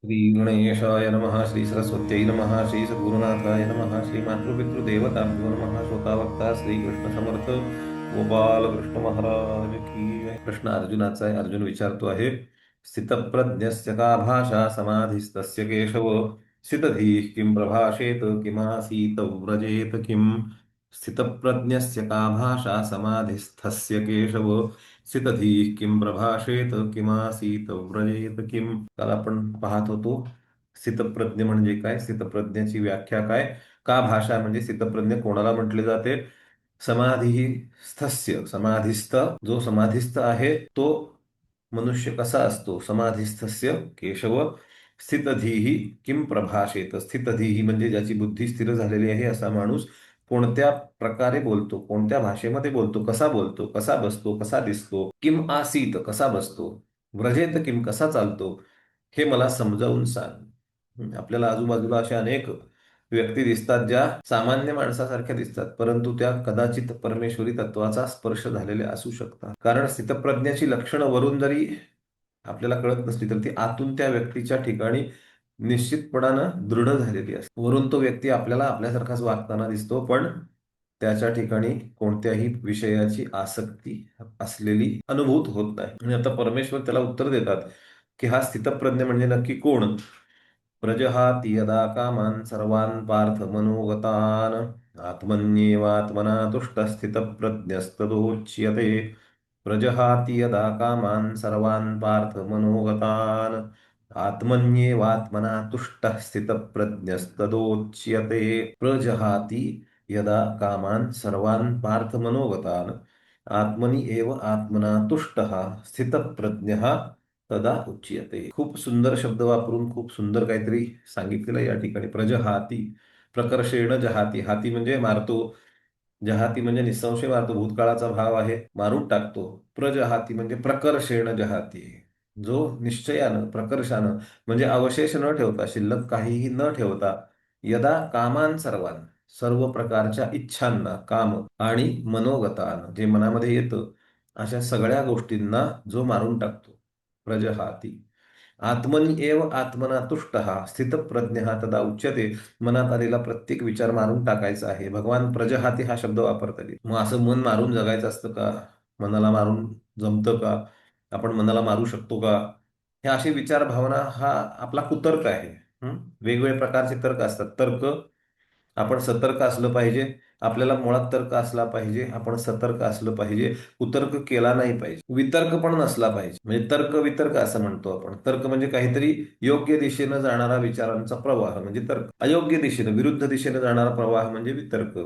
श्री गणेशाय नमः, श्री सरस्वत्यै नमः, श्री सद्गुरुनाथाय नमः, श्री मातृपितृदेवताभ्यो नमः. श्रोतावक्ता श्री कृष्ण समर्थ गोपाल कृष्ण महाराज की जय. प्रश्न अर्जुनाचा आहे. अर्जुन विचारतो आहे, स्थितप्रज्ञस्य का भाषा समाधिस्तस्य केशव, स्थितधीः किं प्रभाषेत किमासीत व्रजेत किम. स्थितप्रज्ञस्य का भाषा समाधिस्थस्य केशव, स्थितधीः किं प्रभाषेत किमासीत व्रजेत किम. काल आपण पाहत होतो स्थितप्रज्ञ म्हणजे काय, स्थितप्रज्ञाची व्याख्या काय, का भाषा म्हणजे स्थितप्रज्ञ कोणाला म्हटले जाते. समाधी स्थस्य, समाधिस्थ जो समाधिस्थ आहे तो मनुष्य कसा असतो. समाधिस्थस्य केशव, स्थितधीही किम प्रभाषेत. स्थितधीही म्हणजे ज्याची बुद्धी स्थिर झालेली आहे असा माणूस कोणत्या प्रकारे बोलतो, कोणत्या भाषेमध्ये बोलतो, कसा बोलतो, कसा बसतो, कसा दिसतो. किम आसीत कसा बसतो, व्रजेत किम कसा चालतो, हे मला समजावून सांग. आपल्याला आजूबाजूला अशा अनेक व्यक्ती दिसतात ज्या सामान्य माणसासारख्या दिसतात, परंतु त्या कदाचित परमेश्वरी तत्वाचा स्पर्श झालेले असू शकतात. कारण स्थितप्रज्ञाची लक्षणं वरून जरी आपल्याला कळत नसली तर ती आतून त्या व्यक्तीच्या ठिकाणी निश्चितपणानं दृढ झालेली असते. वरून तो व्यक्ती आपल्याला आपल्यासारखाच वागताना दिसतो, पण त्याच्या ठिकाणी कोणत्याही विषयाची आसक्ती असलेली अनुभूत होत नाही. आणि आता परमेश्वर त्याला उत्तर देतात की हा स्थितप्रज्ञ म्हणजे नक्की कोण. प्रजहाति यदा कामान् सर्वान् पार्थ मनोगतान्, आत्मन्येवात्मना तुष्टः स्थितप्रज्ञस्तदोच्यते. प्रजहाति यदा कामान् सर्वान् पार्थ मनोगतान्, आत्मन्येवात्मना तुष्टः स्थितप्रज्ञस्तदोच्यते. प्रजहाति यदा कामान् सर्वान् पार्थ मनोगतान्, आत्मनि एव आत्मना तुष्टः स्थितप्रज्ञः तदा उच्यते. खूप सुंदर शब्द वापरून खूप सुंदर काहीतरी सांगितलेलं आहे या ठिकाणी. प्रजहाती, प्रकर्षेण जहाती. हाती म्हणजे मारतो, जहाती म्हणजे निसंशय मारतो, भूतकाळाचा भाव आहे, मारून टाकतो. प्रजहाती म्हणजे प्रकर्षेण जहाती, जो निश्चयानं प्रकर्षानं म्हणजे अवशेष न ठेवता, शिल्लक काहीही न ठेवता, यदा कामान सर्वान सर्व प्रकारच्या इच्छांना, काम आणि मनोगतान जे मनामध्ये येतं अशा सगळ्या गोष्टींना जो मारून टाकतो. प्रजहाती. आत्मनि एव आत्मना तुष्टः स्थितप्रज्ञः तदा उच्यते. मनात आलेला प्रत्येक विचार मारून टाकायचा आहे. भगवान प्रजहाती हा शब्द वापरतात. मग असं मन मारून जगायचं असतं का, मनाला मारून जमतं का, आपण मनाला मारू शकतो का, हे असे विचार भावना हा आपला कुतर्क आहे. वेगवेगळे प्रकारचे तर्क असतात. तर्क, आपण सतर्क असलं पाहिजे, आपल्याला मुळात तर्क असला पाहिजे, आपण सतर्क असलं पाहिजे, कुतर्क केला नाही पाहिजे, वितर्क पण नसला पाहिजे. म्हणजे तर्क वितर्क असं म्हणतो आपण. तर्क म्हणजे काहीतरी योग्य दिशेनं जाणारा विचारांचा प्रवाह म्हणजे तर्क, अयोग्य दिशेनं विरुद्ध दिशेनं जाणारा प्रवाह म्हणजे वितर्क,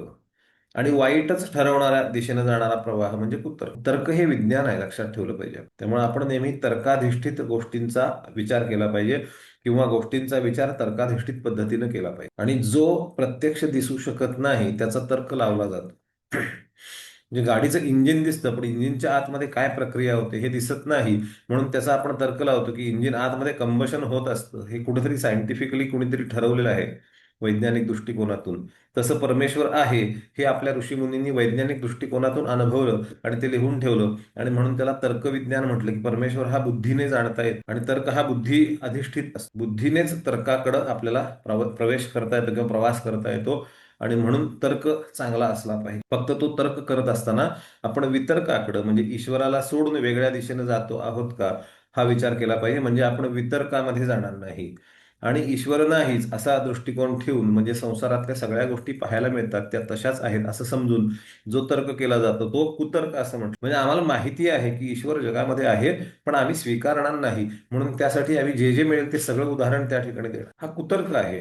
आणि वाईटच ठरवणाऱ्या दिशेनं जाणारा प्रवाह म्हणजे कुतर्क. तर्क हे विज्ञान आहे, लक्षात ठेवलं पाहिजे. त्यामुळे आपण नेहमी तर्काधिष्ठित गोष्टींचा विचार केला पाहिजे किंवा गोष्टींचा विचार तर्काधिष्ठित पद्धतीनं केला पाहिजे. आणि जो प्रत्यक्ष दिसू शकत नाही त्याचा तर्क लावला जातो. म्हणजे गाडीचं इंजिन दिसतं पण इंजिनच्या आतमध्ये काय प्रक्रिया होते हे दिसत नाही, म्हणून त्याचा आपण तर्क लावतो की इंजिन आतमध्ये कंबशन होत असतं. हे कुठेतरी सायंटिफिकली कुणीतरी ठरवलेलं आहे वैज्ञानिक दृष्टिकोनातून. तसं परमेश्वर आहे हे आपल्या ऋषीमुनींनी वैज्ञानिक दृष्टिकोनातून अनुभवलं आणि ते लिहून ठेवलं, आणि म्हणून त्याला तर्कविज्ञान म्हटलं. की परमेश्वर हा बुद्धीने जाणता येत आणि तर्क हा बुद्धी अधिष्ठित असतो. बुद्धीनेच तर्काकडं आपल्याला प्रवेश करता येतो किंवा प्रवास करता येतो, आणि म्हणून तर्क चांगला असला पाहिजे. फक्त तो तर्क करत असताना आपण वितर्काकडं म्हणजे ईश्वराला सोडून वेगळ्या दिशेने जातो आहोत का हा विचार केला पाहिजे. म्हणजे आपण वितर्कामध्ये जाणार नाही आणि ईश्वर नाहीच असा दृष्टिकोन ठेवून, म्हणजे संसारातल्या सगळ्या गोष्टी पाहायला मिळतात त्या तशाच आहेत असं समजून जो तर्क केला जातो तो कुतर्क असं म्हणतो. म्हणजे आम्हाला माहिती आहे की ईश्वर जगामध्ये आहे, पण आम्ही स्वीकारणार नाही, म्हणून त्यासाठी आम्ही जे जे मिळेल ते सगळं उदाहरण त्या ठिकाणी देणार, हा कुतर्क आहे.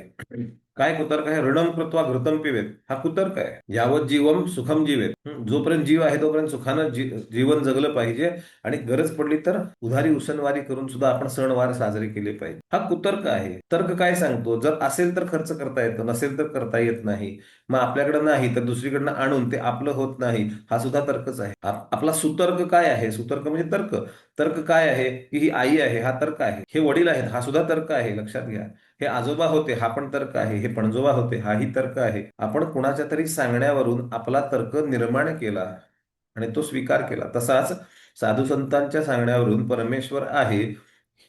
काय कुतर्क आहे. ऋणम कृत्वा घृतम पिवेत, हा कुतर्क आहे. यावत जीवम सुखम जीवेत. जोपर्यंत जीव आहे तोपर्यंत सुखानं जीवन जगलं पाहिजे, आणि गरज पडली तर उधारी उसनवारी करून सुद्धा आपण सणवार साजरे केले पाहिजे, हा कुतर्क आहे. तर्क काय सांगतो, जर असेल तर खर्च करता येतं, नसेल तर करता येत नाही. मग आपल्याकडे नाही तर दुसरीकडनं आणून ते आपलं होत नाही, हा सुद्धा तर्कच आहे. आपला सुतर्क काय आहे. सुतर्क म्हणजे तर्क. तर्क काय आहे की ही आई आहे, हा तर्क आहे. हे वडील आहेत, हा सुद्धा तर्क आहे, लक्षात घ्या. हे आजोबा होते, हा पण तर्क आहे. हे पणजोबा होते, हाही तर्क आहे. आपण कुणाच्या तरी सांगण्यावरून आपला तर्क निर्माण केला आणि तो स्वीकार केला. तसाच साधू संतांच्या सांगण्यावरून परमेश्वर आहे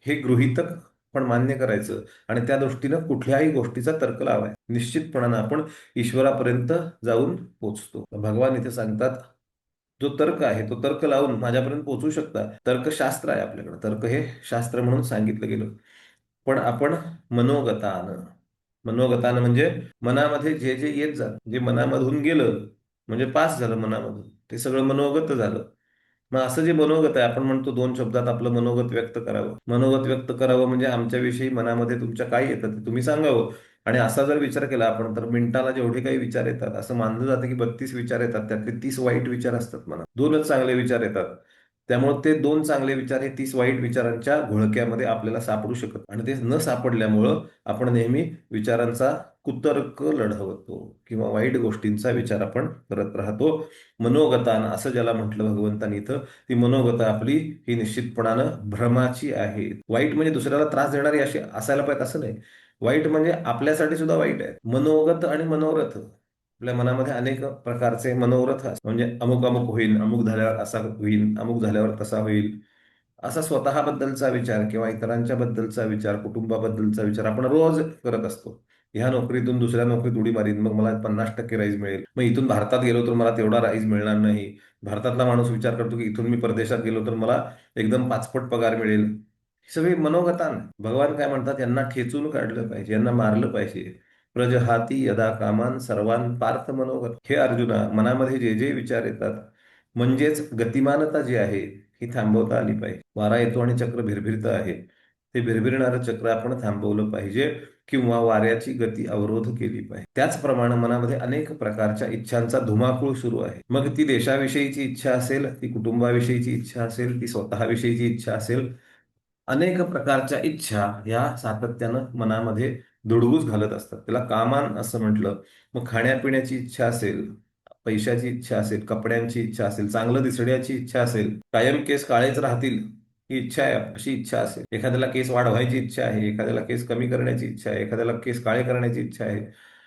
हे गृहीतक पण मान्य करायचं आणि त्या दृष्टीनं कुठल्याही गोष्टीचा तर्क लावाय. निश्चितपणानं आपण ईश्वरापर्यंत जाऊन पोचतो. भगवान इथे सांगतात, जो तर्क आहे तो तर्क लावून माझ्यापर्यंत पोहोचू शकता. तर्कशास्त्र आहे आपल्याकडे, तर्क हे शास्त्र म्हणून सांगितलं गेलं. पण आपण मनोगतानं, मनोगतानं म्हणजे मनामध्ये जे जे येत जात, जे मनामधून गेलं म्हणजे पास झालं मनामधून, ते सगळं मनोगत झालं. मग असं जे मनोगत आहे, आपण म्हणतो 2 शब्दात आपलं मनोगत व्यक्त करावं. मनोगत व्यक्त करावं म्हणजे आमच्याविषयी मनामध्ये तुमच्या काय येतं ते तुम्ही सांगावं. आणि असा जर विचार केला आपण तर मिनिटाला जेवढे काही विचार येतात, असं मानलं जातं की 32 विचार येतात, त्यातले 30 वाईट विचार असतात मनात, 2च चांगले विचार येतात. त्यामुळे ते 2 चांगले विचार हे 30 वाईट विचारांच्या घोळक्यामध्ये आपल्याला सापडू शकत आणि ते न सापडल्यामुळं आपण नेहमी विचारांचा कुतर्क लढवतो किंवा वाईट गोष्टींचा विचार आपण करत राहतो. मनोगतान असं ज्याला म्हटलं भगवंतांनी इथं, ती मनोगत आपली ही निश्चितपणानं भ्रमाची आहे. वाईट म्हणजे दुसऱ्याला त्रास देणारी अशी असायला पाहिजे असं नाही. वाईट म्हणजे आपल्यासाठी सुद्धा वाईट आहे. मनोगत आणि मनोरथ, आपल्या मनामध्ये अनेक प्रकारचे मनोरथ असतात. म्हणजे अमुक अमुक होईल, अमुक झाल्यावर असा होईल, अमुक झाल्यावर तसा होईल, असा स्वतःबद्दलचा विचार किंवा इतरांच्या बद्दलचा विचार, कुटुंबाबद्दलचा विचार आपण रोज करत असतो. ह्या नोकरीतून दुसऱ्या नोकरीत उडी मारीन, मग मला 50% राईज मिळेल, मग इथून भारतात गेलो तर मला तेवढा राईज मिळणार नाही. भारतातला माणूस विचार करतो की इथून मी परदेशात गेलो तर मला एकदम 5 पट पगार मिळेल. ही सगळी मनोगतान. भगवान काय म्हणतात, यांना ठेचून काढलं पाहिजे, यांना मारलं पाहिजे. प्रजहाती यदा कामान सर्वान पार्थ मनोगत. हे अर्जुना, मनामध्ये जे जे विचार येतात, म्हणजेच गतिमानता जी आहे ही थांबवता आली पाहिजे. वारा येतो आणि चक्र भिरभिरतं आहे, ते भिरभिरणारं चक्र आपण थांबवलं पाहिजे किंवा वाऱ्याची गती अवरोध केली पाहिजे. त्याचप्रमाणे मनामध्ये अनेक प्रकारच्या इच्छांचा धुमाकूळ सुरू आहे. मग ती देशाविषयीची इच्छा असेल, ती कुटुंबाविषयीची इच्छा असेल, ती स्वतःविषयीची इच्छा असेल, अनेक प्रकारच्या इच्छा या सातत्यानं मनामध्ये धुडगूस घालत असतात. त्याला कामान असं म्हटलं. मग खाण्यापिण्याची इच्छा असेल, पैशाची इच्छा असेल, कपड्यांची इच्छा असेल, चांगलं दिसण्याची इच्छा असेल, कायम केस काळेच राहतील ही इच्छा आहे, अशी इच्छा असेल, एखाद्याला केस वाढवायची इच्छा आहे, एखाद्याला केस कमी करण्याची इच्छा आहे, एखाद्याला केस काळे करण्याची इच्छा आहे.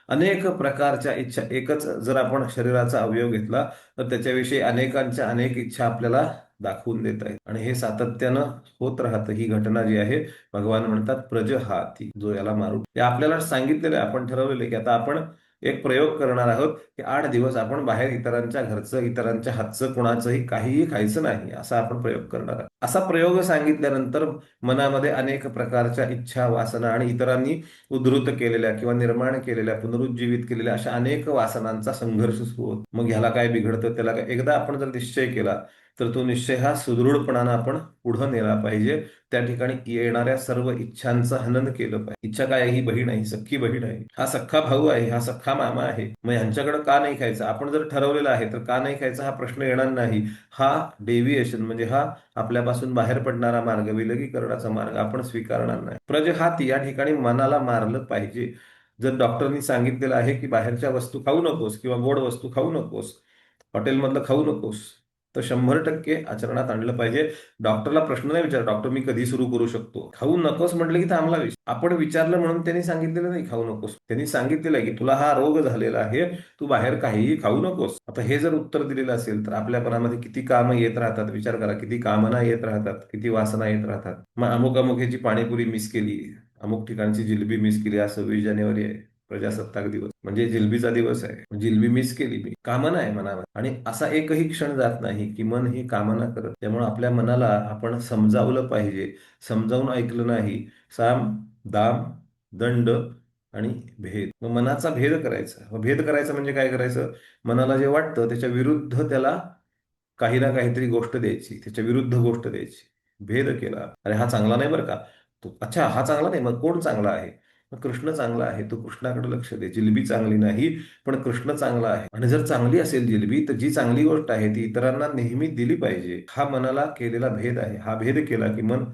अनेक प्रकारच्या इच्छा. एकच जर आपण शरीराचा अवयव घेतला तर त्याच्याविषयी अनेकांच्या अनेक इच्छा आपल्याला दाखवून देत आहेत आणि हे सातत्यानं होत राहतं. ही घटना जी आहे, भगवान म्हणतात प्रजहाती, जो याला मारू. हे आपल्याला सांगितलेलं आहे, आपण ठरवलेलं आहे की आता आपण एक प्रयोग करणार आहोत की 8 दिवस आपण बाहेर इतरांच्या घरचं, इतरांच्या हातचं, कुणाचंही काहीही खायचं नाही, असा आपण प्रयोग करणार आहोत. असा प्रयोग सांगितल्यानंतर मनामध्ये अनेक प्रकारच्या इच्छा, वासना आणि इतरांनी उद्धृत केलेल्या किंवा निर्माण केलेल्या, पुनरुज्जीवित केलेल्या अशा अनेक वासनांचा संघर्ष सुरू होतो. मग ह्याला काय बिघडतं, त्याला काय, एकदा आपण जर निश्चय केला तर तो निश्चय हा सुदृढपणानं आपण पुढं नेला पाहिजे. त्या ठिकाणी येणाऱ्या सर्व इच्छांचं हनन केलं पाहिजे. इच्छा काय आहे, ही बहीण आहे, सख्खी बहीण आहे, हा सख्खा भाऊ आहे, हा सख्खा मामा आहे, मग ह्यांच्याकडे का नाही खायचं, आपण जर ठरवलेलं आहे तर का नाही खायचं हा प्रश्न येणार नाही. हा डेव्हिएशन म्हणजे हा आपल्यापासून बाहेर पडणारा मार्ग, विलगीकरणाचा मार्ग आपण स्वीकारणार नाही. प्रजहाती या ठिकाणी मनाला मारलं पाहिजे. जर डॉक्टरनी सांगितलेलं आहे की बाहेरच्या वस्तू खाऊ नकोस किंवा गोड वस्तू खाऊ नकोस, हॉटेलमधलं खाऊ नकोस, तर 100% आचरणात आणलं पाहिजे. डॉक्टरला प्रश्न नाही विचार, डॉक्टर मी कधी सुरू करू शकतो, खाऊ नकोस म्हटलं की थांबला विषय. आपण विचारलं म्हणून त्यांनी सांगितलेलं नाही खाऊ नकोस, त्यांनी सांगितलेलं आहे की तुला हा रोग झालेला आहे, तू बाहेर काहीही खाऊ नकोस. आता हे जर उत्तर दिलेलं असेल तर आपल्या मनामध्ये किती कामं येत राहतात, विचार करा, किती कामना येत राहतात, किती वासना येत राहतात. मग अमुक अमुक ह्याची पाणीपुरी मिस केली, अमुक ठिकाणची जिलबी मिस केली, आज 26 जानेवारी आहे, प्रजासत्ताक दिवस म्हणजे जिलबीचा दिवस आहे, जिलबी मिस केली मी, कामना आहे मनावर. आणि असा एकही क्षण जात नाही की मन ही कामना करत. त्यामुळे आपल्या मनाला आपण समजावलं पाहिजे. समजावून ऐकलं नाही. साम, दाम, दंड आणि भेद. मग मनाचा भेद करायचा. मग भेद करायचा म्हणजे काय करायचं, मनाला जे वाटतं त्याच्या विरुद्ध त्याला काही ना काहीतरी गोष्ट द्यायची, त्याच्या विरुद्ध गोष्ट द्यायची. भेद केला, अरे हा चांगला नाही बरं का, तो अच्छा हा चांगला नाही, मग कोण चांगला आहे, मग कृष्ण चांगला आहे, तू कृष्णाकडे लक्ष दे. जिलबी चांगली नाही पण कृष्ण चांगला आहे, आणि जर चांगली असेल जिलबी तर जी चांगली गोष्ट आहे ती इतरांना नेहमी दिली पाहिजे. हा मनाला केलेला भेद आहे. हा भेद केला की मन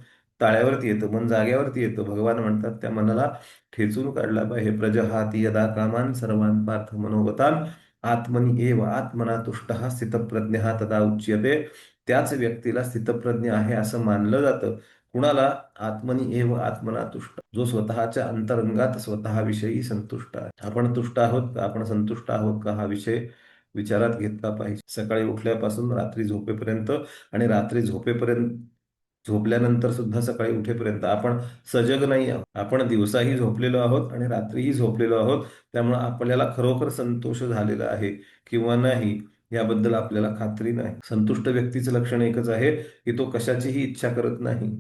ताळ्यावरती येतं, मन जाग्यावरती येतं. भगवान म्हणतात त्या मनाला ठेचून काढला पाहिजे. प्रजहाती यदा कामान सर्वान पार्थ मनोगतान आत्मनी एव आत्मना तुष्टः स्थितप्रज्ञः तदा उच्यते. त्याच व्यक्तीला स्थितप्रज्ञ आहे असं मानलं जातं. कुणाला, आत्मनी एव आत्मना तुष्ट, जो स्वतःच्या अंतरंगात स्वतःविषयी संतुष्ट आहे. आपण तुष्ट आहोत का, आपण संतुष्ट आहोत का, हा विषय विचारात घेतला पाहिजे. सकाळी उठल्यापासून रात्री झोपेपर्यंत आणि रात्री झोपेपर्यंत झोपल्यानंतर सुद्धा सकाळी उठेपर्यंत आपण सजग नाही आहोत. आपण दिवसाही झोपलेलो आहोत आणि रात्रीही झोपलेलो आहोत. त्यामुळे आपल्याला खरोखर संतोष झालेला आहे किंवा नाही याबद्दल आपल्याला खात्री नाही. संतुष्ट व्यक्तीचं लक्षण एकच आहे की तो कशाचीही इच्छा करत नाही.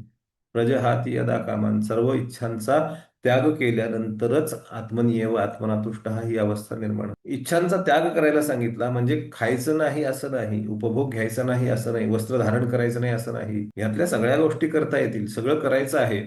प्रजहाती यदा कामान, सर्व इच्छांचा त्याग केल्यानंतरच आत्मनियव आत्मना तुष्ट ही अवस्था निर्माण होते. इच्छांचा त्याग करायला सांगितला म्हणजे खायचं नाही असं नाही, उपभोग घ्यायचा नाही असं नाही, वस्त्र धारण करायचं नाही असं नाही. यातल्या सगळ्या गोष्टी करता येतील, सगळं करायचं आहे,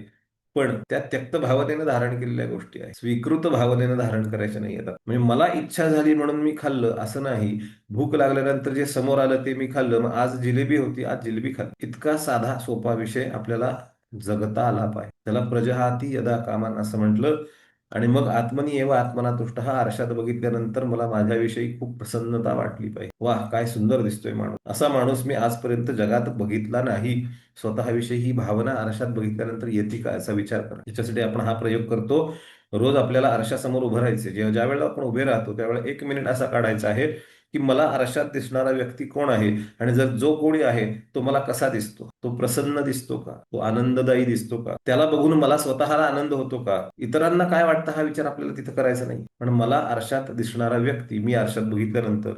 पण त्या त्यक्त भावनेनं धारण केलेल्या गोष्टी आहेत, स्वीकृत भावनेनं धारण करायच्या नाही येतात. म्हणजे मला इच्छा झाली म्हणून मी खाल्लं असं नाही. भूक लागल्यानंतर जे समोर आलं ते मी खाल्लं, मग आज जिलेबी होती, आज जिलेबी खाल्ली. इतका साधा सोपा विषय आपल्याला जगता आला पाहिजे. त्याला प्रजहाती यदा कामान असं म्हटलं. आणि मग आत्मनी एव आत्मना तुष्ट हा आरशात बघितल्यानंतर मला माझ्याविषयी खूप प्रसन्नता वाटली पाहिजे. वाह, काय सुंदर दिसतोय माणूस, असा माणूस मी आजपर्यंत जगात बघितला नाही. स्वतःविषयी ही भावना आरशात बघितल्यानंतर येते का असा विचार करा. याच्यासाठी आपण हा प्रयोग करतो. रोज आपल्याला आरशासमोर उभं राहायचे. ज्या वेळेला आपण उभे राहतो त्यावेळेला 1 मिनिट असा काढायचा आहे की मला आरशात दिसणारा व्यक्ती कोण आहे, आणि जर जो कोणी आहे तो मला कसा दिसतो, तो प्रसन्न दिसतो का, तो आनंददायी दिसतो का, त्याला बघून मला स्वतःला आनंद होतो का, इतरांना काय वाटतं हा विचार आपल्याला तिथं करायचा नाही. पण मला आरशात दिसणारा व्यक्ती मी आरशात बघितल्यानंतर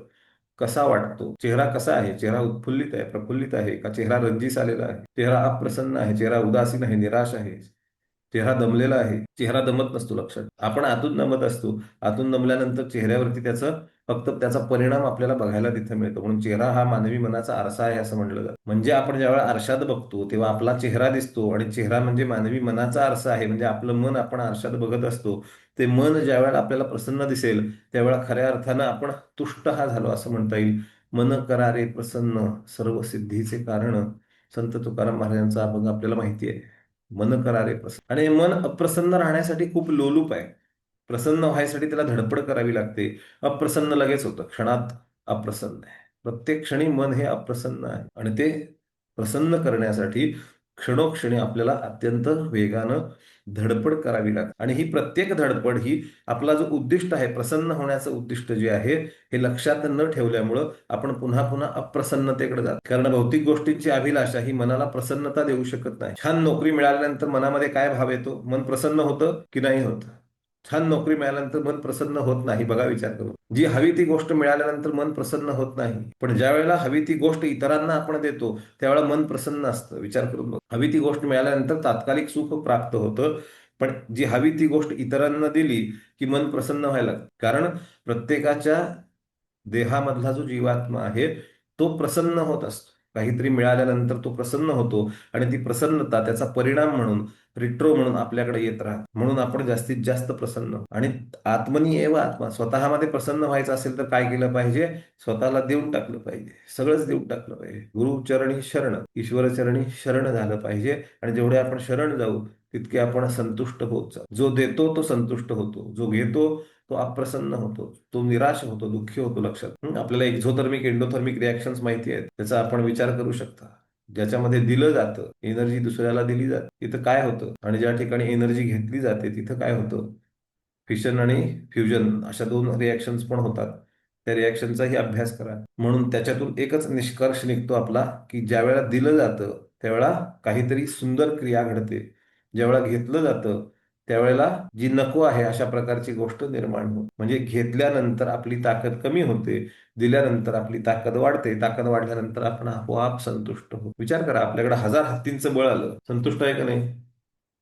कसा वाटतो, चेहरा कसा आहे, चेहरा उत्फुल्लित आहे, प्रफुल्लित आहे का, चेहरा रंजीस आलेला आहे, चेहरा अप्रसन्न आहे, चेहरा उदासीन आहे, निराश आहे, चेहरा दमलेला आहे. चेहरा दमत नसतो, लक्षात. आपण आतून दमत असतो. आतून दमल्यानंतर चेहऱ्यावरती फक्त त्याचा परिणाम आपल्याला बघायला तिथे मिळतो. म्हणून चेहरा हा मानवी मनाचा आरसा आहे असं म्हटलं जातं. म्हणजे आपण ज्यावेळेला आरशात बघतो तेव्हा आपला चेहरा दिसतो, आणि चेहरा म्हणजे मानवी मनाचा आरसा आहे. म्हणजे आपलं मन आपण आरशात बघत असतो. ते मन ज्यावेळेला आपल्याला प्रसन्न दिसेल त्यावेळेला खऱ्या अर्थानं आपण तुष्ट हा झालो असं म्हणता येईल. मन करारे प्रसन्न, सर्व सिद्धीचे कारण, संत तुकाराम महाराजांचा अभंग आपल्याला माहिती आहे. मन करारे प्रसन्न. आणि मन अप्रसन्न राहण्यासाठी खूप लोलूप आहे. प्रसन्न व्हायसाठी त्याला धडपड करावी लागते. अप्रसन्न लगेच होतं, क्षणात अप्रसन्न आहे. प्रत्येक क्षणी मन हे अप्रसन्न आहे, आणि ते प्रसन्न करण्यासाठी क्षणोक्षणी आपल्याला अत्यंत वेगानं धडपड करावी लागते. आणि ही प्रत्येक धडपड ही आपला जो उद्दिष्ट आहे, प्रसन्न होण्याचं उद्दिष्ट जे आहे, हे लक्षात न ठेवल्यामुळं आपण पुन्हा पुन्हा अप्रसन्नतेकडे जातो. कारण भौतिक गोष्टींची अभिलाषा ही मनाला प्रसन्नता देऊ शकत नाही. छान नोकरी मिळाल्यानंतर मनामध्ये काय भाव येतो? मन प्रसन्न होतं की नाही होत? छान नोकरी मिळाल्यानंतर मन प्रसन्न होत नाही, बघा विचार करून. जी हवी ती गोष्ट मिळाल्यानंतर मन प्रसन्न होत नाही. पण ज्या वेळेला हवी ती गोष्ट इतरांना आपण देतो त्यावेळेला मन प्रसन्न असतं. विचार करून बघ. हवी ती गोष्ट मिळाल्यानंतर तात्कालिक सुख प्राप्त होतं, पण जी हवी ती गोष्ट इतरांना दिली की मन प्रसन्न व्हायला लागतं. कारण प्रत्येकाच्या देहामधला जो जीवात्मा आहे तो प्रसन्न होत असतो. काहीतरी मिळाल्यानंतर तो प्रसन्न होतो, आणि ती प्रसन्नता त्याचा परिणाम म्हणून, रिट्रो म्हणून आपल्याकडे येत राहत. म्हणून आपण जास्तीत जास्त प्रसन्न आणि आत्मनी एव आत्मा, स्वतःमध्ये प्रसन्न व्हायचं असेल तर काय केलं पाहिजे? स्वतःला देऊन टाकलं पाहिजे, सगळंच देऊन टाकलं पाहिजे. गुरुचरणी शरण, ईश्वरचरणी शरण झालं पाहिजे. आणि जेवढे आपण शरण जाऊ तितके आपण संतुष्ट होत जाऊ. जो देतो तो संतुष्ट होतो, जो घेतो तो अप्रसन्न होतो, तो निराश होतो, दुःखी होतो. लक्षात. आपल्याला एक्झोथर्मिक एंडोथर्मिक रिॲक्शन्स माहिती आहेत, त्याचा आपण विचार करू शकता. ज्याच्यामध्ये दिलं जातं, एनर्जी दुसऱ्याला दिली जाते, तिथं काय होतं, आणि ज्या ठिकाणी एनर्जी घेतली जाते तिथं काय होतं? फिशन आणि फ्युजन अशा 2 रिॲक्शन्स पण होतात. त्या रिॲक्शनचाही अभ्यास करा. म्हणून त्याच्यातून एकच निष्कर्ष निघतो आपला की ज्या वेळेला दिलं जातं त्यावेळेला काहीतरी सुंदर क्रिया घडते. ज्यावेळेला घेतलं जातं त्यावेळेला जी नको आहे अशा प्रकारची गोष्ट निर्माण होते. म्हणजे घेतल्यानंतर आपली ताकद कमी होते, दिल्यानंतर आपली ताकद वाढते, ताकद वाढल्यानंतर आपण आपोआप संतुष्ट होतो. विचार करा, आपल्याकडे 1000 हत्तींचं बळ आलं, संतुष्ट आहे का नाही?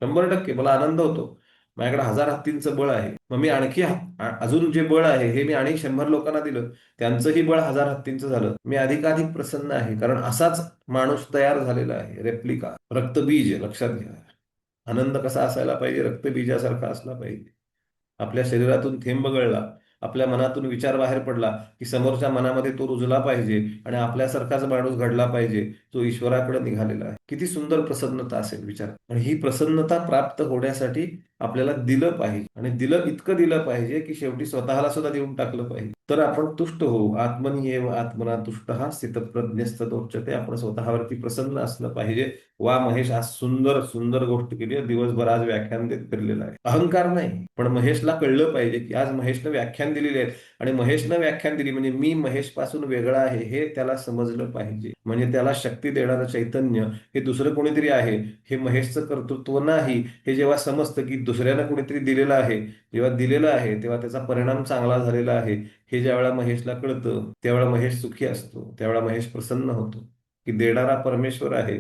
100% मला आनंद होतो. माझ्याकडे 1000 हत्तींचं बळ आहे, मग मी आणखी अजून जे बळ आहे हे मी आणि 100 लोकांना दिलं, त्यांचंही बळ 1000 हत्तींचं झालं, मी अधिकाधिक प्रसन्न आहे. कारण असाच माणूस तयार झालेला आहे, रेप्लिका, रक्तबीज. लक्षात घ्या, आनंद कसा असायला पाहिजे? रक्तबीजासारखा असला पाहिजे. आपल्या शरीरातून थेंब गळला, आपल्या मनातून विचार बाहेर पडला की समोरच्या मनामध्ये तो रुजला पाहिजे, आणि आपल्यासारखाच माणूस घडला पाहिजे जो ईश्वराकडे निघालेला आहे. किती सुंदर प्रसन्नता असेल, विचार. आणि ही प्रसन्नता प्राप्त होण्यासाठी आपल्याला दिलं पाहिजे, आणि दिलं इतकं दिलं पाहिजे की शेवटी स्वतःला सुद्धा देऊन टाकलं पाहिजे. तर आपण तुष्ट होऊ. आत्मनी एव आत्मना तुष्ट हा स्थितप्रज्ञस्तदोच्यते. आपण स्वतःवरती प्रसन्न असलं पाहिजे. वा महेश, आज सुंदर सुंदर गोष्ट केली आहे. दिवसभर आज व्याख्यान देत फिरलेला आहे. अहंकार नाही, पण महेशला कळलं पाहिजे की आज महेशनं व्याख्यान दिलेली आहे, आणि महेशनं व्याख्यान दिली म्हणजे मी महेश पासून वेगळा आहे हे त्याला समजलं पाहिजे. म्हणजे त्याला शक्ती देणारं चैतन्य हे दुसरं कोणीतरी आहे, हे महेशचं कर्तृत्व नाही, हे जेव्हा समजतं की दुसऱ्याला कोणीतरी दिलेलं आहे, जेव्हा दिलेलं आहे तेव्हा त्याचा परिणाम चांगला झालेला आहे, हे ज्यावेळेला महेशला कळतं त्यावेळेला महेश सुखी असतो, त्यावेळेला महेश प्रसन्न होतो की देणारा परमेश्वर आहे,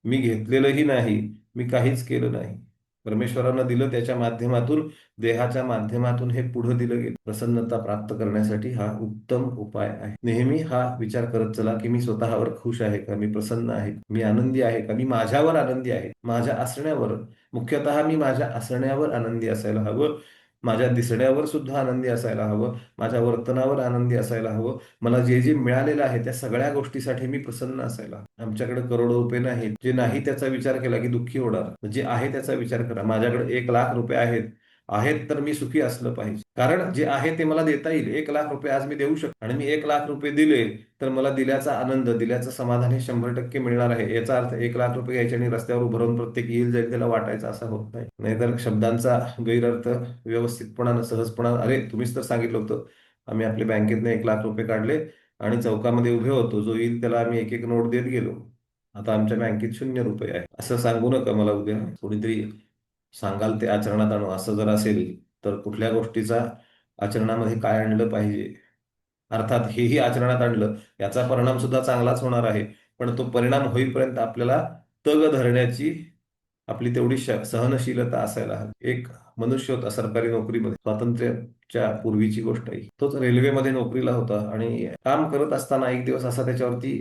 मी घेतलेलंही नाही, मी काहीच केलं नाही, परमेश्वरानं दिलं त्याच्या माध्यमातून, देहाच्या माध्यमातून हे पुढे दिलं गेलं. प्रसन्नता प्राप्त करण्यासाठी हा उत्तम उपाय आहे. नेहमी हा विचार करत चला की मी स्वतःवर खुश आहे का, मी प्रसन्न आहे, मी आनंदी आहे का, मी माझ्यावर आनंदी आहे, माझ्या असण्यावर, मुख्यतः मी माझ्या असण्यावर आनंदी असायला हवं, माझ्या दिसण्यावर सुद्धा आनंदी असायला हवं, माझ्या वर्तनावर आनंदी असायला हवं, मला जे जे मिळालेलं आहे त्या सगळ्या गोष्टीसाठी मी प्रसन्न असायला हवं. आमच्याकडे करोडो रुपये नाहीत, जे नाही त्याचा विचार केला की दुःखी होणार, जे आहे त्याचा विचार करा. माझ्याकडे 1,00,000 रुपये आहेत, आहेत तर मी सुखी असलं पाहिजे, कारण जे आहे ते मला देता येईल. 1,00,000 रुपये आज मी देऊ शकतो आणि मी 1,00,000 रुपये दिले तर मला दिल्याचा आनंद, दिल्याचं समाधान हे 100% मिळणार आहे. याचा अर्थ 1,00,000 रुपये घ्यायचे आणि रस्त्यावर उभं राहून प्रत्येक येईल जाईल त्याला वाटायचा असा होत नाही. नाहीतर शब्दांचा गैरअर्थ व्यवस्थितपणानं, सहजपणानं, अरे तुम्हीच तर सांगितलं होतं, आम्ही आपल्या बँकेतनं 1,00,000 रुपये काढले आणि चौकामध्ये उभे होतो, जो येईल त्याला आम्ही एक एक नोट देत गेलो, आता आमच्या बँकेत 0 रुपये आहे, असं सांगू नका मला उद्या कोणीतरी. सांगाल ते आचरणात आणू असं जर असेल तर कुठल्या गोष्टीचा आचरणामध्ये काय आणलं पाहिजे, अर्थात हेही आचरणात आणलं याचा परिणाम सुद्धा चांगलाच होणार आहे, पण तो परिणाम होईपर्यंत आपल्याला तग धरण्याची आपली तेवढी सहनशीलता असायला हवी. एक मनुष्य होता सरकारी नोकरीमध्ये, स्वातंत्र्याच्या पूर्वीची गोष्ट आहे, तोच रेल्वेमध्ये नोकरीला होता आणि काम करत असताना एक दिवस असा त्याच्यावरती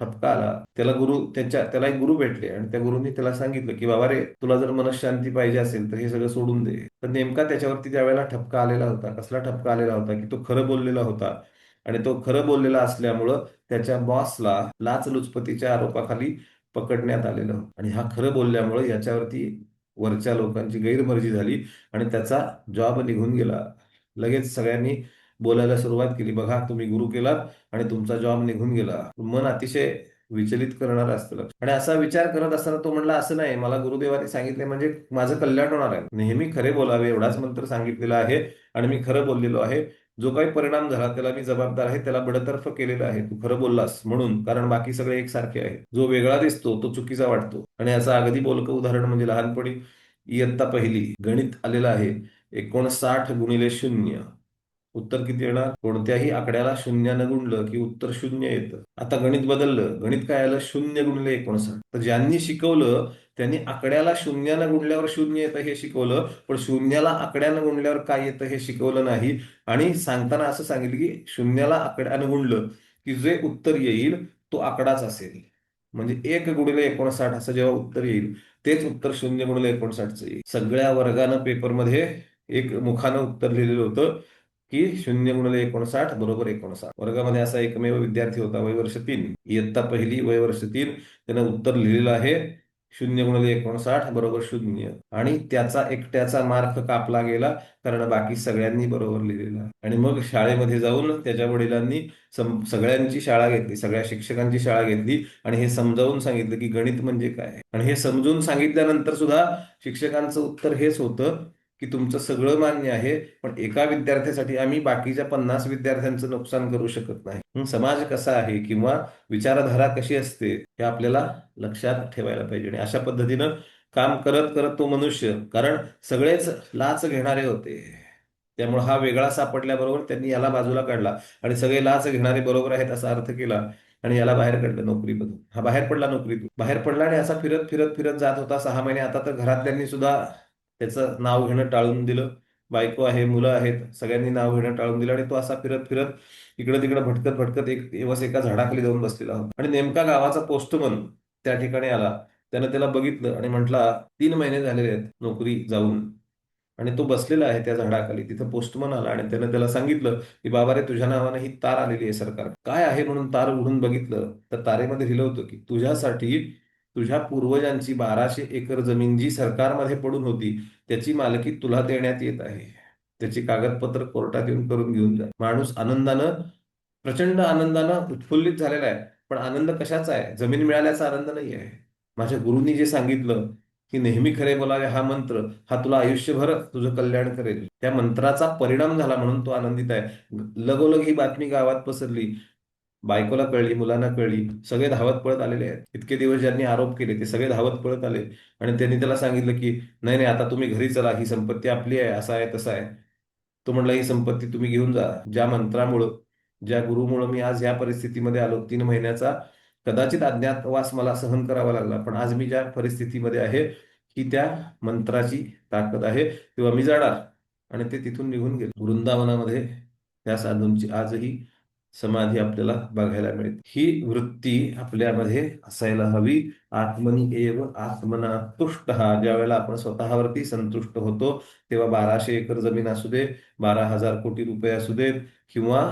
ठपका आला. त्याला एक गुरु भेटले आणि त्या गुरुंनी त्याला सांगितलं की बाबा रे, तुला जर मनशांती पाहिजे असेल तर हे सगळं सोडून दे. तर नेमका त्याच्यावरती त्यावेळेला ठपका आलेला होता. कसला ठपका आलेला होता की तो खरं बोललेला होता आणि तो खरं बोललेला असल्यामुळं त्याच्या बॉसला लाचलुचपतीच्या आरोपाखाली पकडण्यात आलेलं होतं आणि हा खरं बोलल्यामुळे याच्यावरती वरच्या लोकांची गैरमर्जी झाली आणि त्याचा जॉब निघून गेला. लगेच सगळ्यांनी बोलायला सुरुवात केली, बघा तुम्ही गुरु केलात आणि तुमचा जॉब निघून गेला. मन अतिशय विचलित करणार असतं. आणि असा विचार करत असताना तो म्हणला, असं नाही, मला गुरुदेवाने सांगितले म्हणजे माझं कल्याण होणार आहे, नेहमी खरे बोलावे एवढाच मंत्र सांगितलेला आहे आणि मी खरं बोललेलो आहे. जो काही परिणाम झाला त्याला मी जबाबदार आहे, त्याला बडतर्फ केलेलं आहे, तू खरं बोललास म्हणून, कारण बाकी सगळे एकसारखे आहेत. जो वेगळा दिसतो तो चुकीचा वाटतो. आणि याचं अगदी बोलकं उदाहरण म्हणजे लहानपणी इयत्ता पहिली गणित आलेलं आहे, 59 × 0 उत्तर किती येणार? कोणत्याही आकड्याला शून्यानं गुणलं की उत्तर 0 येतं. आता गणित बदललं, गणित काय आलं? 0 × 59. तर ज्यांनी शिकवलं त्यांनी आकड्याला शून्यानं गुणल्यावर 0 येतं हे शिकवलं, पण शून्याला आकड्यानं गुणल्यावर काय येतं हे शिकवलं नाही. आणि सांगताना असं सांगितलं की शून्याला आकड्यानं गुणलं की जे उत्तर येईल तो आकडाच असेल. म्हणजे 1 × 59 असं जेव्हा उत्तर येईल तेच उत्तर 0 × 59 येईल. सगळ्या वर्गानं पेपरमध्ये एक मुखानं उत्तर लिहिलेलं होतं की 0 × 59 = 59. वर्गामध्ये असा एकमेव विद्यार्थी होता, वय वर्ष 3, इयत्ता पहिली, वय वर्ष 3, त्यानं उत्तर लिहिलेलं आहे 0 × 59 = 0. आणि त्याचा एकट्याचा मार्क कापला गेला कारण बाकी सगळ्यांनी बरोबर लिहिलेला. आणि मग शाळेमध्ये जाऊन त्याच्या वडिलांनी सगळ्यांची शाळा घेतली, सगळ्या शिक्षकांची शाळा घेतली आणि हे समजावून सांगितलं की गणित म्हणजे काय. आणि हे समजून सांगितल्यानंतर सुद्धा शिक्षकांचं उत्तर हेच होतं की तुमचं सगळं मान्य आहे, पण एका विद्यार्थ्यासाठी आम्ही बाकीच्या 50 विद्यार्थ्यांचं नुकसान करू शकत नाही. समाज कसा आहे किंवा विचारधारा कशी असते हे आपल्याला लक्षात ठेवायला पाहिजे. आणि अशा पद्धतीनं काम करत करत तो मनुष्य, कारण सगळेच लाच घेणारे होते, त्यामुळे हा वेगळा सापडल्याबरोबर त्यांनी याला बाजूला काढला आणि सगळे लाच घेणारे बरोबर आहेत असा अर्थ केला आणि याला बाहेर काढलं नोकरीमधून. हा बाहेर पडला, नोकरीतून बाहेर पडला आणि असा फिरत फिरत फिरत जात होता 6 महिने. आता तर घरातल्यांनी सुद्धा त्याचं नाव घेणं टाळून दिलं, बायको आहे, मुलं आहेत, सगळ्यांनी नाव घेणं टाळून दिलं आणि तो असा फिरत फिरत इकडे तिकडे भटकत भटकत एक दिवस एका झाडाखाली जाऊन बसलेला होता. आणि नेमका गावाचा पोस्टमन त्या ठिकाणी आला. त्यानं त्याला बघितलं आणि म्हटला, 3 महिने झालेले आहेत नोकरी जाऊन आणि तो बसलेला आहे त्या झाडाखाली. तिथं पोस्टमन आला आणि त्यानं त्याला सांगितलं की बाबा रे, तुझ्या नावानं ही तार आलेली आहे सरकार, काय आहे म्हणून तार उघडून बघितलं तर तारेमध्ये लिहिलं होतं की तुझ्यासाठी तुझ्या पूर्वजांची 1,200 एकर जमीन जी सरकारमध्ये पडून होती त्याची मालकी तुला देण्यात येत आहे. त्याची कागदपत्र कोर्टात येऊन करून घेऊन जा. माणूस आनंदानं, प्रचंड आनंदानं उत्फुल्लित झालेला आहे. पण आनंद कशाचा आहे? जमीन मिळाल्याचा आनंद नाही आहे. माझ्या गुरुंनी जे सांगितलं की नेहमी खरे बोलावे हा मंत्र, हा तुला आयुष्यभर तुझं कल्याण करेल, त्या मंत्राचा परिणाम झाला म्हणून तो आनंदित आहे. लगोलग ही बातमी गावात पसरली. बायकोला कळली, मुलांना कळली, सगळे धावत पळत आलेले आहेत. इतके दिवस ज्यांनी आरोप केले ते सगळे धावत पळत आले आणि त्यांनी त्याला सांगितलं की नाही नाही, आता तुम्ही घरी चला, ही संपत्ती आपली आहे, असं आहे तसं आहे. तो म्हणला ही संपत्ती तुम्ही घेऊन जा. ज्या मंत्रामुळं, ज्या गुरुमुळं मी आज या परिस्थितीमध्ये आलो, 3 महिन्याचा कदाचित अज्ञातवास मला सहन करावा लागला, पण आज मी ज्या परिस्थितीमध्ये आहे ही त्या मंत्राची ताकद आहे, तेव्हा मी जाणार. आणि ते तिथून निघून गेले. वृंदावनामध्ये त्या साधूंची आजही समाधी आपल्याला बघायला मिळते. ही वृत्ती आपल्यामध्ये असायला हवी. आत्मनी एव आत्मना तुष्ट. ज्या वेळेला आपण स्वतःवरती संतुष्ट होतो तेव्हा 1200 एकर जमीन असू दे, 12,000 कोटी रुपये असू देत, किंवा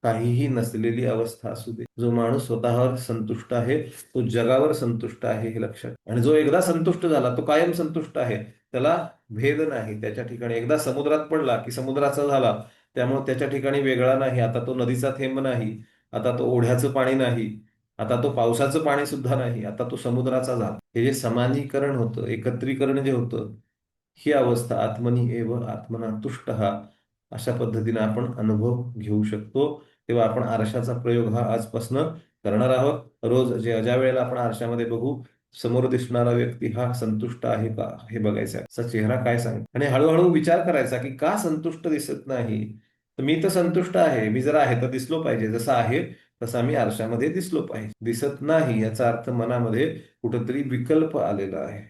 काहीही नसलेली अवस्था असू दे, जो माणूस स्वतःवर संतुष्ट आहे तो जगावर संतुष्ट आहे, हे लक्षात. आणि जो एकदा संतुष्ट झाला तो कायम संतुष्ट आहे. त्याला भेद नाही. त्याच्या ठिकाणी एकदा समुद्रात पडला की समुद्राचा झाला, त्यामुळे त्याच्या ठिकाणी वेगळा नाही. आता तो नदीचा थेंब नाही, आता तो ओढ्याचं पाणी नाही, आता तो पावसाचं पाणी सुद्धा नाही, आता तो समुद्राचा झाला. हे जे समानीकरण होतं, एकत्रीकरण जे होतं, ही अवस्था आत्मनी एव आत्मना तुष्ट, अशा पद्धतीने आपण अनुभव घेऊ शकतो. तेव्हा आपण आरशाचा प्रयोग हा आजपासून करणार आहोत. रोज ज्या वेळेला आपण आरशामध्ये बघू, समोर दिसणारा व्यक्ती हा संतुष्ट आहे का हे बघायचं आहे, त्याचा चेहरा काय सांग, आणि हळूहळू विचार करायचा की का संतुष्ट दिसत नाही. तर मी तर संतुष्ट आहे, मी जर आहे तर दिसलो पाहिजे, जसा आहे तसा मी आरशामध्ये दिसलो पाहिजे. दिसत नाही याचा अर्थ मनामध्ये कुठंतरी विकल्प आलेला आहे,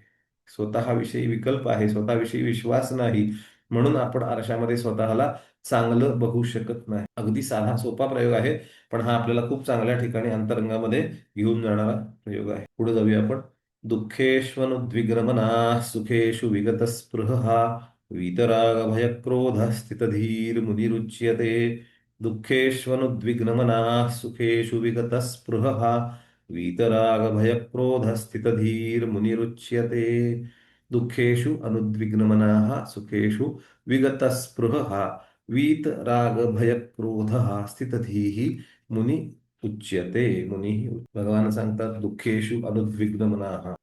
स्वतःविषयी विकल्प आहे, स्वतःविषयी विश्वास नाही, म्हणून आपण आरशामध्ये स्वतःला चांगलं बघू शकत नाही. अगदी साधा सोपा प्रयोग आहे, पण हा आपल्याला खूप चांगल्या ठिकाणी अंतरंगामध्ये घेऊन जाणारा प्रयोग आहे. पुढे जाऊया आपण. दुःखेष्वनुद्विग्नमना सुखेषु विगतस्पृहः वीतराग भयक्रोध स्थितधीर मुनिरुच्यते. दुःखेष्वनुद्विग्नमना सुखेषु विगतस्पृहः वीतराग भयक्रोध स्थितधीर मुनिरुच्यते. दुःखेषु अनुद्विग्नमनाः सुखेषु विगतस्पृहः वीतरागभयक्रोधः स्थितधीः मुनी उच्यते. मुनी. भगवान सांगतात दुःखेषु अनुद्विग्नमनाः.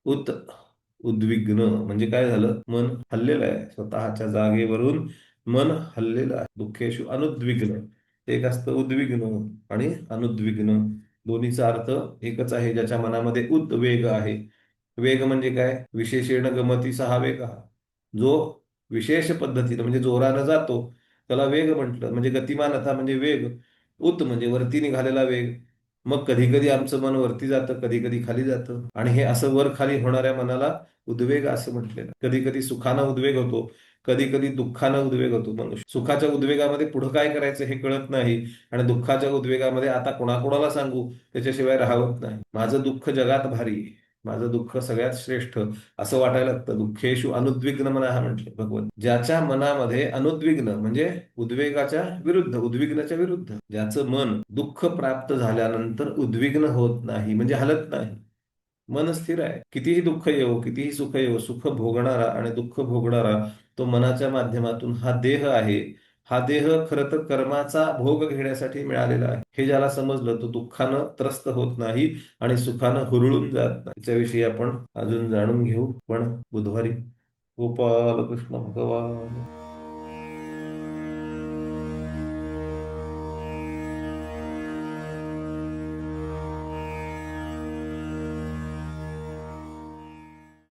उद्विग्न म्हणजे काय झालं, मन हललेलं आहे, स्वतःच्या जागेवरून मन हललेलं आहे. दुःखेषु अनुद्विग्न, एक असतं उद्विग्न आणि अनुद्विग्न, दोन्हीचा अर्थ एकच आहे. ज्याच्या मनामध्ये उद्वेग आहे. वेग म्हणजे काय, विशेषेण गमती सहा वेग, जो विशेष पद्धतीनं म्हणजे जोरानं जातो त्याला वेग म्हटलं. म्हणजे गतिमानता म्हणजे वेग. उत म्हणजे वरती निघालेला वेग. मग कधी कधी आमचं मन वरती जातं, कधी कधी खाली जातं, आणि हे असं वर खाली होणाऱ्या मनाला उद्वेग असं म्हटलेलं. कधी कधी सुखानं उद्वेग होतो, कधी कधी दुःखानं उद्वेग होतो. मनुष्य सुखाच्या उद्वेगामध्ये पुढं काय करायचं हे कळत नाही, आणि दुःखाच्या उद्वेगामध्ये आता कोणाकोणाला सांगू त्याच्याशिवाय राहत नाही. माझं दुःख जगात भारी, माझं दुःख सगळ्यात श्रेष्ठ, असं वाटायला लागतं. दुःखेषु अनुद्विग्न मना हा म्हटले भगवंत. ज्याच्या मनामध्ये अनुद्विग्न म्हणजे उद्वेगाच्या विरुद्ध, उद्विग्नाच्या विरुद्ध, ज्याचं मन दुःख प्राप्त झाल्यानंतर उद्विग्न होत नाही म्हणजे हलत नाही, मन स्थिर आहे. कितीही दुःख येऊ, कितीही सुख येऊ, सुख भोगणारा आणि दुःख भोगणारा तो मनाच्या माध्यमातून हा देह आहे. हा देह खरं तर कर्माचा भोग घेण्यासाठी मिळालेला आहे. हे ज्याला समजलं तो दुःखानं त्रस्त होत नाही आणि सुखानं हुरळून जात नाही. त्याच्याविषयी आपण अजून जाणून घेऊ पण बुधवारी. गोपाल कृष्ण भगवान.